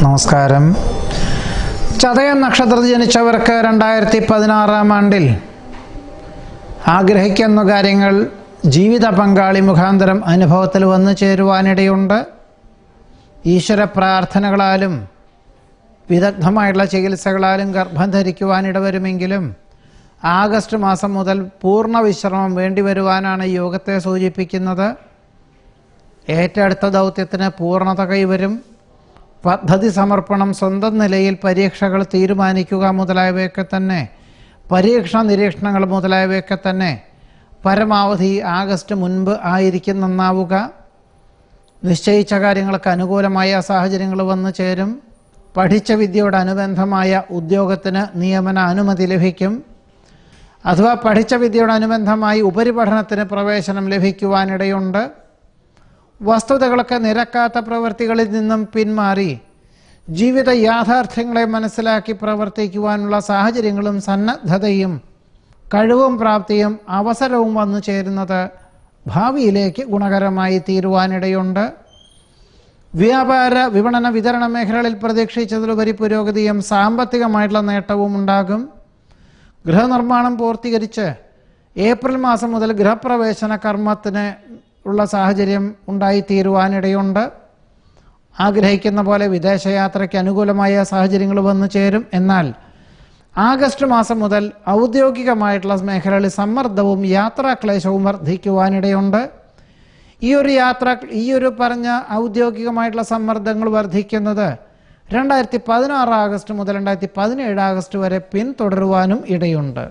നമസ്കാരം. ചതയം നക്ഷത്രത്തിൽ ജനിച്ചവർക്ക് 2016 ആണ്ടിൽ ആഗ്രഹിക്കുന്ന കാര്യങ്ങൾ ജീവിത പങ്കാളി മുഖാന്തരം അനുഭവത്തിൽ വന്നു ചേരുവാനിടയുണ്ട്. ഈശ്വര പ്രാർത്ഥനകളാലും വിദഗ്ധമായിട്ടുള്ള ചികിത്സകളാലും ഗർഭം ധരിക്കുവാനിടവരുമെങ്കിലും ആഗസ്റ്റ് മാസം മുതൽ പൂർണ്ണ വിശ്രമം വേണ്ടിവരുവാനാണ് യോഗത്തെ സൂചിപ്പിക്കുന്നത്. ഏറ്റെടുത്ത ദൗത്യത്തിന് പൂർണ്ണത കൈവരും. പദ്ധതി സമർപ്പണം, സ്വന്തം നിലയിൽ പരീക്ഷകൾ തീരുമാനിക്കുക മുതലായവയൊക്കെ തന്നെ, പരീക്ഷണ നിരീക്ഷണങ്ങൾ മുതലായവയൊക്കെ തന്നെ പരമാവധി ആഗസ്റ്റ് മുൻപ് ആയിരിക്കും നന്നാവുക. നിശ്ചയിച്ച കാര്യങ്ങൾക്ക് അനുകൂലമായ സാഹചര്യങ്ങൾ വന്നു ചേരും. പഠിച്ച വിദ്യയോടനുബന്ധമായ ഉദ്യോഗത്തിന് നിയമന അനുമതി ലഭിക്കും. അഥവാ പഠിച്ച വിദ്യയോടനുബന്ധമായി ഉപരിപഠനത്തിന് പ്രവേശനം ലഭിക്കുവാനിടയുണ്ട്. വസ്തുതകളൊക്കെ നിരക്കാത്ത പ്രവൃത്തികളിൽ നിന്നും പിന്മാറി ജീവിത യാഥാർത്ഥ്യങ്ങളെ മനസ്സിലാക്കി പ്രവർത്തിക്കുവാനുള്ള സാഹചര്യങ്ങളും സന്നദ്ധതയും കഴിവും പ്രാപ്തിയും അവസരവും വന്നു ചേരുന്നത് ഭാവിയിലേക്ക് ഗുണകരമായി തീരുവാനിടയുണ്ട്. വ്യാപാര, വിപണന, വിതരണ മേഖലകളിൽ പ്രതീക്ഷിച്ചതിലുപരി പുരോഗതിയും സാമ്പത്തികമായിട്ടുള്ള നേട്ടവും ഉണ്ടാകും. ഗൃഹനിർമ്മാണം പൂർത്തീകരിച്ച് ഏപ്രിൽ മാസം മുതൽ ഗൃഹപ്രവേശന കർമ്മത്തിന് ഉള്ള സാഹചര്യം ഉണ്ടായിത്തീരുവാനിടയുണ്ട്. ആഗ്രഹിക്കുന്ന പോലെ വിദേശയാത്രയ്ക്ക് അനുകൂലമായ സാഹചര്യങ്ങൾ വന്നു ചേരും. എന്നാൽ ആഗസ്റ്റ് മാസം മുതൽ ഔദ്യോഗികമായിട്ടുള്ള മേഖലകളിൽ സമ്മർദ്ദവും യാത്രാക്ലേശവും വർദ്ധിക്കുവാനിടയുണ്ട്. ഈ ഒരു പറഞ്ഞ ഔദ്യോഗികമായിട്ടുള്ള സമ്മർദ്ദങ്ങൾ വർദ്ധിക്കുന്നത് 2016 ആഗസ്റ്റ് മുതൽ 2017 ആഗസ്റ്റ് വരെ പിന്തുടരുവാനും ഇടയുണ്ട്.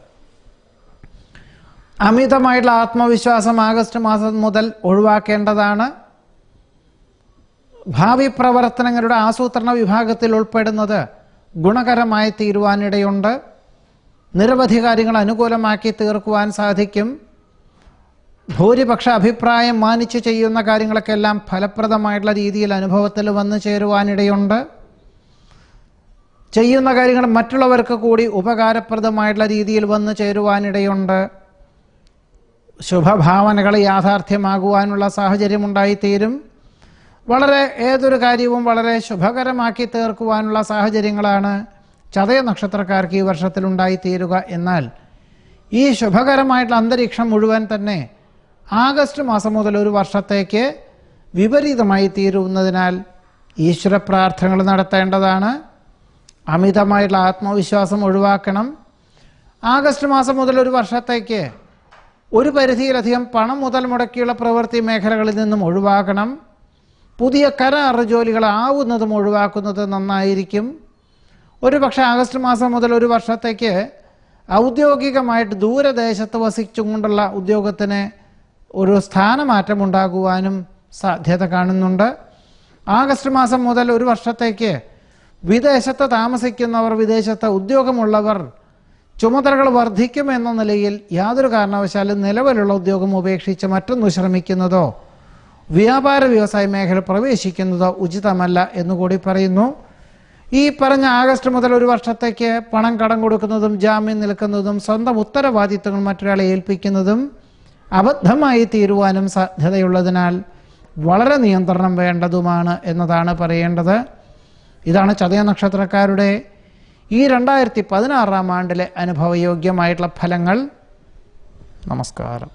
അമിതമായിട്ടുള്ള ആത്മവിശ്വാസം ആഗസ്റ്റ് മാസം മുതൽ ഒഴിവാക്കേണ്ടതാണ്. ഭാവി പ്രവർത്തനങ്ങളുടെ ആസൂത്രണ വിഭാഗത്തിൽ ഉൾപ്പെടുന്നത് ഗുണകരമായി തീരുവാനിടയുണ്ട്. നിരവധി കാര്യങ്ങൾ അനുകൂലമാക്കി തീർക്കുവാൻ സാധിക്കും. ഭൂരിപക്ഷ അഭിപ്രായം മാനിച്ച് ചെയ്യുന്ന കാര്യങ്ങളൊക്കെല്ലാം ഫലപ്രദമായിട്ടുള്ള രീതിയിൽ അനുഭവത്തിൽ വന്നു ചേരുവാനിടയുണ്ട്. ചെയ്യുന്ന കാര്യങ്ങൾ മറ്റുള്ളവർക്ക് കൂടി ഉപകാരപ്രദമായിട്ടുള്ള രീതിയിൽ വന്നു ചേരുവാനിടയുണ്ട്. ശുഭഭാവനകൾ യാഥാർത്ഥ്യമാകുവാനുള്ള സാഹചര്യമുണ്ടായിത്തീരും. ഏതൊരു കാര്യവും വളരെ ശുഭകരമാക്കി തീർക്കുവാനുള്ള സാഹചര്യങ്ങളാണ് ചതയ നക്ഷത്രക്കാർക്ക് ഈ വർഷത്തിൽ ഉണ്ടായിത്തീരുക. എന്നാൽ ഈ ശുഭകരമായിട്ടുള്ള അന്തരീക്ഷം മുഴുവൻ തന്നെ ആഗസ്റ്റ് മാസം മുതൽ ഒരു വർഷത്തേക്ക് വിപരീതമായി തീരുന്നതിനാൽ ഈശ്വര പ്രാർത്ഥനകൾ നടത്തേണ്ടതാണ്. അമിതമായിട്ടുള്ള ആത്മവിശ്വാസം ഒഴിവാക്കണം. ആഗസ്റ്റ് മാസം മുതൽ ഒരു വർഷത്തേക്ക് ഒരു പരിധിയിലധികം പണം മുതൽ മുടക്കിയുള്ള പ്രവൃത്തി മേഖലകളിൽ നിന്നും ഒഴിവാക്കണം. പുതിയ കരാർ ജോലികൾ ആവുന്നതും ഒഴിവാക്കുന്നത് നന്നായിരിക്കും. ഒരുപക്ഷെ ആഗസ്റ്റ് മാസം മുതൽ ഒരു വർഷത്തേക്ക് ഔദ്യോഗികമായിട്ട് ദൂരദേശത്ത് വസിച്ചുകൊണ്ടുള്ള ഉദ്യോഗത്തിന് ഒരു സ്ഥാനമാറ്റം ഉണ്ടാകുവാനും സാധ്യത കാണുന്നുണ്ട്. ആഗസ്റ്റ് മാസം മുതൽ ഒരു വർഷത്തേക്ക് വിദേശത്ത് താമസിക്കുന്നവർ, വിദേശത്ത് ഉദ്യോഗമുള്ളവർ ചുമതലകൾ വർദ്ധിക്കുമെന്ന നിലയിൽ യാതൊരു കാരണവശാലും നിലവിലുള്ള ഉദ്യോഗം ഉപേക്ഷിച്ച് മറ്റൊന്ന് ശ്രമിക്കുന്നതോ വ്യാപാര വ്യവസായ മേഖല പ്രവേശിക്കുന്നതോ ഉചിതമല്ല എന്നുകൂടി പറയുന്നു. ഈ പറഞ്ഞ ആഗസ്റ്റ് മുതൽ ഒരു വർഷത്തേക്ക് പണം കടം കൊടുക്കുന്നതും ജാമ്യം നിൽക്കുന്നതും സ്വന്തം ഉത്തരവാദിത്തങ്ങൾ മറ്റൊരാളെ ഏൽപ്പിക്കുന്നതും അബദ്ധമായി തീരുവാനും സാധ്യതയുള്ളതിനാൽ വളരെ നിയന്ത്രണം വേണ്ടതുമാണ് എന്നതാണ് പറയേണ്ടത്. ഇതാണ് ചതയ നക്ഷത്രക്കാരുടെ ഈ 2016 ആണ്ടിലെ അനുഭവയോഗ്യമായിട്ടുള്ള ഫലങ്ങൾ. നമസ്കാരം.